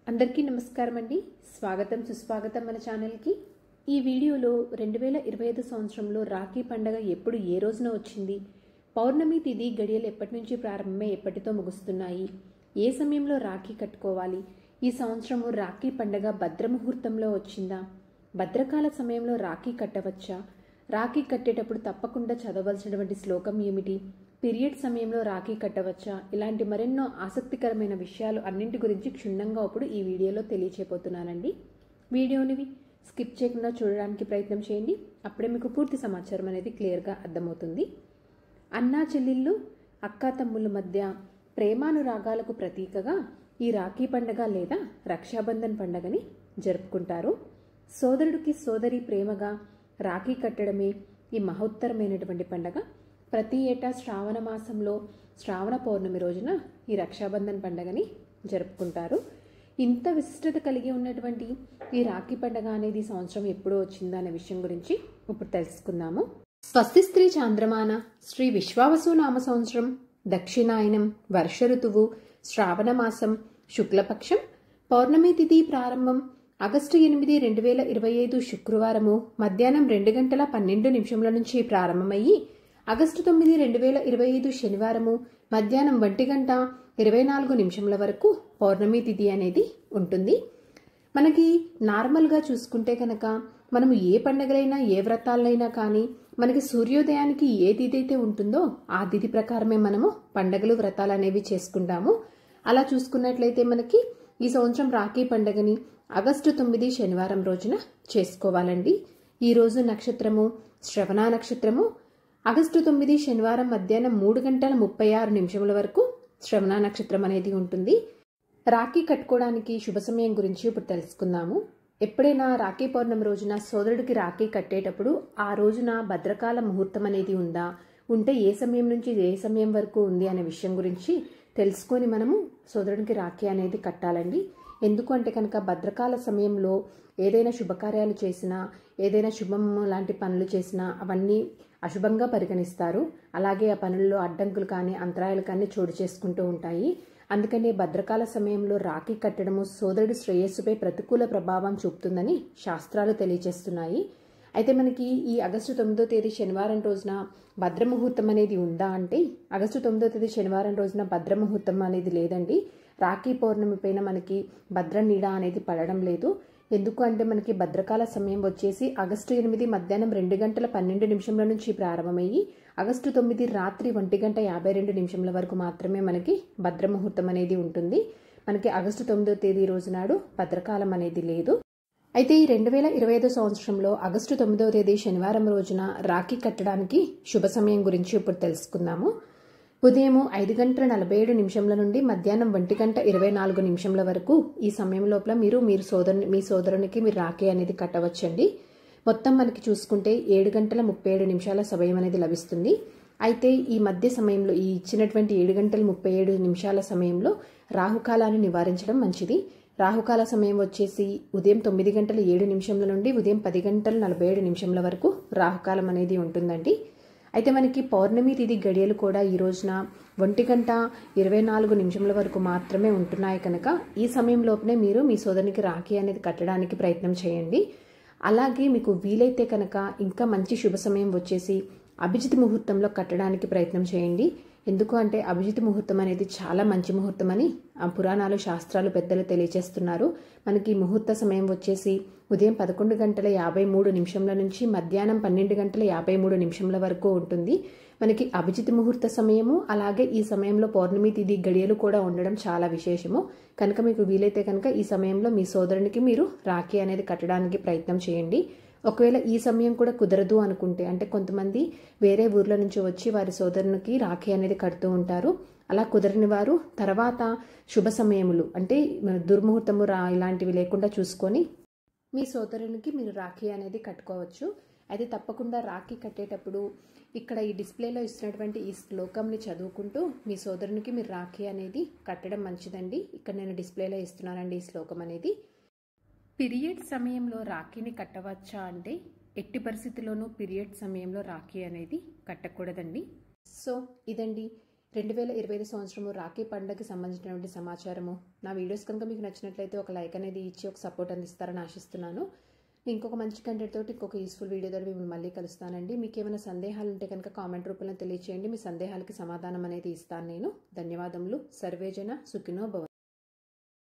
అందరికీ నమస్కారం అండి. స్వాగతం సుస్వాగతం మన ఛానల్కి. ఈ వీడియోలో 2025 సంవత్సరంలో రాఖీ పండగ ఎప్పుడు ఏ రోజున వచ్చింది, పౌర్ణమి తిథి గడియలు ఎప్పటి నుంచి ప్రారంభమై ఎప్పటితో ముగుస్తున్నాయి, ఏ సమయంలో రాఖీ కట్టుకోవాలి, ఈ సంవత్సరము రాఖీ పండగ భద్రముహూర్తంలో వచ్చిందా, భద్రకాల సమయంలో రాఖీ కట్టవచ్చా, రాఖీ కట్టేటప్పుడు తప్పకుండా చదవలసినటువంటి శ్లోకం ఏమిటి, పీరియడ్ సమయంలో రాఖీ కట్టవచ్చా, ఇలాంటి మరెన్నో ఆసక్తికరమైన విషయాలు అన్నింటి గురించి క్షుణ్ణంగా ఇప్పుడు ఈ వీడియోలో తెలియచేయబోతున్నానండి. వీడియోని స్కిప్ చేయకుండా చూడడానికి ప్రయత్నం చేయండి. అప్పుడే మీకు పూర్తి సమాచారం అనేది క్లియర్గా అర్థమవుతుంది. అన్నా చెల్లెళ్ళు, అక్కా తమ్ముళ్ళ మధ్య ప్రేమానురాగాలకు ప్రతీకగా ఈ రాఖీ పండగ లేదా రక్షాబంధన్ పండగని జరుపుకుంటారు. సోదరుడికి సోదరి ప్రేమగా రాఖీ కట్టడమే ఈ మహోత్తరమైనటువంటి పండగ. ప్రతి ఏటా శ్రావణ మాసంలో శ్రావణ పౌర్ణమి రోజున ఈ రక్షాబంధన్ పండగని జరుపుకుంటారు. ఇంత విశిష్టత కలిగి ఉన్నటువంటి ఈ రాఖీ పండగ అనేది సంవత్సరం ఎప్పుడో వచ్చిందా అనే విషయం గురించి ఇప్పుడు తెలుసుకుందాము. స్వస్తి స్త్రీ చాంద్రమాన శ్రీ విశ్వావసు నామ సంవత్సరం దక్షిణాయనం వర్ష ఋతువు శ్రావణ మాసం శుక్లపక్షం పౌర్ణమి తిథి ప్రారంభం ఆగస్టు 8, 2025 శుక్రవారము మధ్యాహ్నం 2:12 నుంచి ప్రారంభమయ్యి ఆగస్టు 9, 2025 శనివారము మధ్యాహ్నం 1:24 వరకు పౌర్ణమి తిథి అనేది ఉంటుంది. మనకి నార్మల్గా చూసుకుంటే కనుక మనము ఏ పండుగలైనా ఏ వ్రతాలైనా కానీ మనకి సూర్యోదయానికి ఏ తిథి అయితే ఉంటుందో ఆ తిథి ప్రకారమే మనము పండుగలు వ్రతాలు అనేవి చేసుకుంటాము. అలా చూసుకున్నట్లయితే మనకి ఈ సంవత్సరం రాఖీ పండుగని ఆగస్టు 9 శనివారం రోజున చేసుకోవాలండి. ఈరోజు నక్షత్రము శ్రవణ నక్షత్రము. ఆగస్టు 9 శనివారం మధ్యాహ్నం 3:36 వరకు శ్రవణ నక్షత్రం అనేది ఉంటుంది. రాఖీ కట్టుకోవడానికి శుభ సమయం గురించి ఇప్పుడు తెలుసుకుందాము. ఎప్పుడైనా రాఖీ పౌర్ణమి రోజున సోదరుడికి రాఖీ కట్టేటప్పుడు ఆ రోజున భద్రకాల ముహూర్తం అనేది ఉందా, ఉంటే ఏ సమయం నుంచి ఏ సమయం వరకు ఉంది అనే విషయం గురించి తెలుసుకొని మనము సోదరుడికి రాఖీ అనేది కట్టాలండి. ఎందుకు అంటే కనుక భద్రకాల సమయంలో ఏదైనా శుభకార్యాలు చేసినా ఏదైనా శుభం లాంటి పనులు చేసినా అవన్నీ అశుభంగా పరిగణిస్తారు. అలాగే ఆ పనుల్లో అడ్డంకులు కానీ అంతరాయాలు కానీ చోటు చేసుకుంటూ ఉంటాయి. అందుకనే భద్రకాల సమయంలో రాఖీ కట్టడము సోదరుడి శ్రేయస్సుపై ప్రతికూల ప్రభావం చూపుతుందని శాస్త్రాలు తెలియజేస్తున్నాయి. అయితే మనకి ఈ ఆగస్టు 9వ తేదీ శనివారం రోజున భద్రముహూర్తం అనేది ఉందా అంటే ఆగస్టు 9వ తేదీ శనివారం రోజున భద్రముహూర్తం అనేది లేదండి. రాఖీ పౌర్ణమి పైన మనకి భద్ర నీడ అనేది పడడం లేదు. ఎందుకు అంటే మనకి భద్రకాల సమయం వచ్చేసి ఆగస్టు 8 మధ్యాహ్నం 2:12 నుంచి ప్రారంభమయ్యి ఆగస్టు 9 రాత్రి 1:52 వరకు మాత్రమే మనకి భద్రముహూర్తం అనేది ఉంటుంది. మనకి ఆగస్టు 9వ తేదీ రోజు నాడు భద్రకాలం అనేది లేదు. అయితే ఈ 2025 సంవత్సరంలో ఆగస్టు 9వ తేదీ శనివారం రోజున రాఖీ కట్టడానికి శుభ సమయం గురించి ఇప్పుడు తెలుసుకుందాము. ఉదయం 5:47 నుండి మధ్యాహ్నం 1:24 వరకు ఈ సమయం లోపల మీ సోదరునికి మీరు రాఖీ అనేది కట్టవచ్చండి. మొత్తం మనకి చూసుకుంటే 7:37 సమయం అనేది లభిస్తుంది. అయితే ఈ మధ్య సమయంలో ఈ ఇచ్చినటువంటి 7:37 సమయంలో రాహుకాలాన్ని నివారించడం మంచిది. రాహుకాల సమయం వచ్చేసి ఉదయం 9:07 నుండి ఉదయం 10:47 వరకు రాహుకాలం అనేది ఉంటుందండి. అయితే మనకి పౌర్ణమి తిథి గడియలు కూడా ఈ రోజున 1:24 వరకు మాత్రమే ఉంటున్నాయి కనుక ఈ సమయంలోపనే మీరు మీ సోదరునికి రాఖీ అనేది కట్టడానికి ప్రయత్నం చేయండి. అలాగే మీకు వీలైతే కనుక ఇంకా మంచి శుభ సమయం వచ్చేసి అభిజిత్ ముహూర్తంలో కట్టడానికి ప్రయత్నం చేయండి. ఎందుకు అంటే అభిజిత్ ముహూర్తం అనేది చాలా మంచి ముహూర్తం అని పురాణాలు శాస్త్రాలు పెద్దలు తెలియజేస్తున్నారు. మనకి ముహూర్త సమయం వచ్చేసి ఉదయం 11:53 నుంచి మధ్యాహ్నం 12:53 వరకు ఉంటుంది. మనకి అభిజిత్ ముహూర్త సమయము అలాగే ఈ సమయంలో పౌర్ణమి తిథి గడియలు కూడా ఉండడం చాలా విశేషము. కనుక మీకు వీలైతే కనుక ఈ సమయంలో మీ సోదరునికి మీరు రాఖీ అనేది కట్టడానికి ప్రయత్నం చేయండి. ఒకవేళ ఈ సమయం కూడా కుదరదు అనుకుంటే అంటే కొంతమంది వేరే ఊర్ల నుంచి వచ్చి వారి సోదరునికి రాఖీ అనేది కడుతూ ఉంటారు. అలా కుదరని వారు తర్వాత శుభ సమయములు అంటే దుర్ముహూర్తము ఇలాంటివి లేకుండా చూసుకొని మీ సోదరునికి మీరు రాఖీ అనేది కట్టుకోవచ్చు. అయితే తప్పకుండా రాఖీ కట్టేటప్పుడు ఇక్కడ ఈ డిస్ప్లేలో ఇస్తున్నటువంటి ఈ శ్లోకంని చదువుకుంటూ మీ సోదరునికి మీరు రాఖీ అనేది కట్టడం మంచిదండి. ఇక్కడ నేను డిస్ప్లేలో ఇస్తున్నానండి ఈ శ్లోకం అనేది. పీరియడ్ సమయంలో రాఖీని కట్టవచ్చా అంటే ఎట్టి పరిస్థితుల్లోనూ పీరియడ్ సమయంలో రాఖీ అనేది కట్టకూడదండి. సో ఇదండి 2025 సంవత్సరము రాఖీ పండుగకి సంబంధించినటువంటి సమాచారము. నా వీడియోస్ కనుక మీకు నచ్చినట్లయితే ఒక లైక్ అనేది ఇచ్చి ఒక సపోర్ట్ అందిస్తారని ఆశిస్తున్నాను. ఇంకొక మంచి కంటెంట్ తోటి ఇంకొక యూస్ఫుల్ వీడియో ద్వారా మిమ్మల్ని మళ్ళీ కలుస్తానండి. మీకు ఏమైనా సందేహాలు ఉంటే కనుక కామెంట్ రూపంలో తెలియచేయండి. మీ సందేహాలకి సమాధానం అనేది ఇస్తాను నేను. ధన్యవాదములు. సర్వేజన సుఖినో భవ.